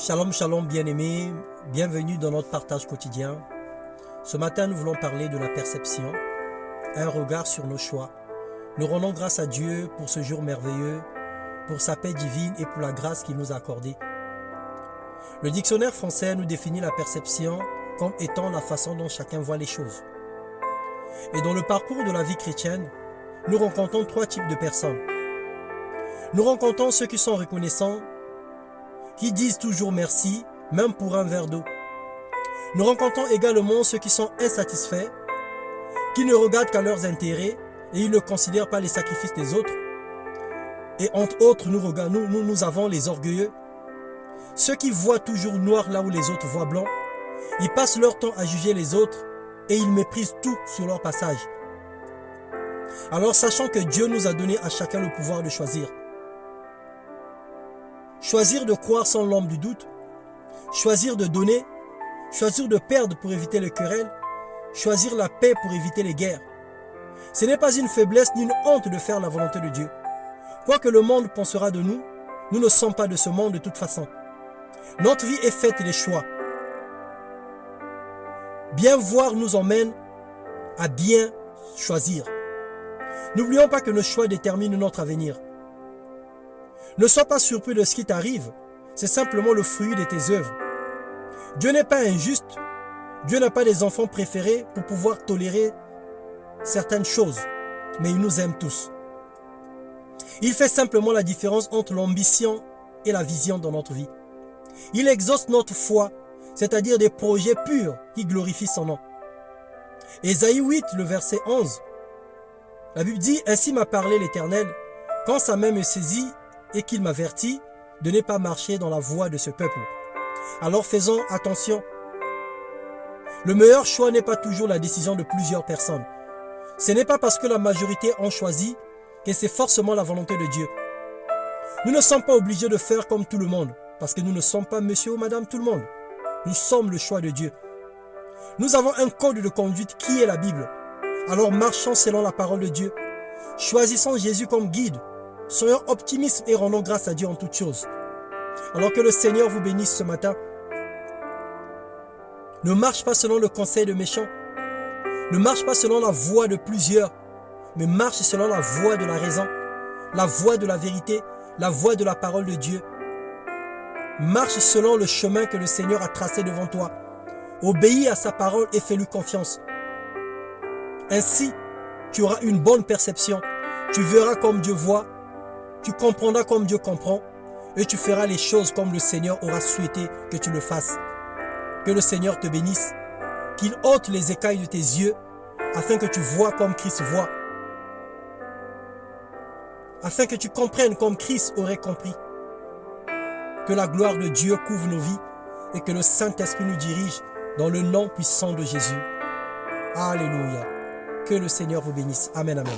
Shalom, shalom bien-aimés, bienvenue dans notre partage quotidien. Ce matin, nous voulons parler de la perception, un regard sur nos choix. Nous rendons grâce à Dieu pour ce jour merveilleux, pour sa paix divine et pour la grâce qu'il nous a accordée. Le dictionnaire français nous définit la perception comme étant la façon dont chacun voit les choses. Et dans le parcours de la vie chrétienne, nous rencontrons trois types de personnes. Nous rencontrons ceux qui sont reconnaissants, qui disent toujours merci, même pour un verre d'eau. Nous rencontrons également ceux qui sont insatisfaits, qui ne regardent qu'à leurs intérêts et ils ne considèrent pas les sacrifices des autres. Et entre autres, nous avons les orgueilleux, ceux qui voient toujours noir là où les autres voient blanc. Ils passent leur temps à juger les autres et ils méprisent tout sur leur passage. Alors sachant que Dieu nous a donné à chacun le pouvoir de choisir. Choisir de croire sans l'ombre du doute, choisir de donner, choisir de perdre pour éviter les querelles, choisir la paix pour éviter les guerres. Ce n'est pas une faiblesse ni une honte de faire la volonté de Dieu. Quoi que le monde pensera de nous, nous ne sommes pas de ce monde de toute façon. Notre vie est faite des choix. Bien voir nous emmène à bien choisir. N'oublions pas que nos choix déterminent notre avenir. Ne sois pas surpris de ce qui t'arrive, c'est simplement le fruit de tes œuvres. Dieu n'est pas injuste, Dieu n'a pas des enfants préférés pour pouvoir tolérer certaines choses, mais il nous aime tous. Il fait simplement la différence entre l'ambition et la vision dans notre vie. Il exauce notre foi, c'est-à-dire des projets purs qui glorifient son nom. Ésaïe 8, le verset 11, la Bible dit « Ainsi m'a parlé l'Éternel, quand sa main me saisit, et qu'il m'avertit de ne pas marcher dans la voie de ce peuple. Alors faisons attention. Le meilleur choix n'est pas toujours la décision de plusieurs personnes. Ce n'est pas parce que la majorité ont choisi que c'est forcément la volonté de Dieu. Nous ne sommes pas obligés de faire comme tout le monde, parce que nous ne sommes pas monsieur ou madame tout le monde. Nous sommes le choix de Dieu. Nous avons un code de conduite qui est la Bible. Alors marchons selon la parole de Dieu. Choisissons Jésus comme guide. Soyons optimistes et rendons grâce à Dieu en toutes choses. Alors que le Seigneur vous bénisse ce matin. Ne marche pas selon le conseil de méchants. Ne marche pas selon la voie de plusieurs. Mais marche selon la voie de la raison. La voie de la vérité. La voie de la parole de Dieu. Marche selon le chemin que le Seigneur a tracé devant toi. Obéis à sa parole et fais-lui confiance. Ainsi, tu auras une bonne perception. Tu verras comme Dieu voit. Tu comprendras comme Dieu comprend et tu feras les choses comme le Seigneur aura souhaité que tu le fasses. Que le Seigneur te bénisse, qu'il ôte les écailles de tes yeux afin que tu vois comme Christ voit. Afin que tu comprennes comme Christ aurait compris. Que la gloire de Dieu couvre nos vies et que le Saint-Esprit nous dirige dans le nom puissant de Jésus. Alléluia. Que le Seigneur vous bénisse. Amen, amen.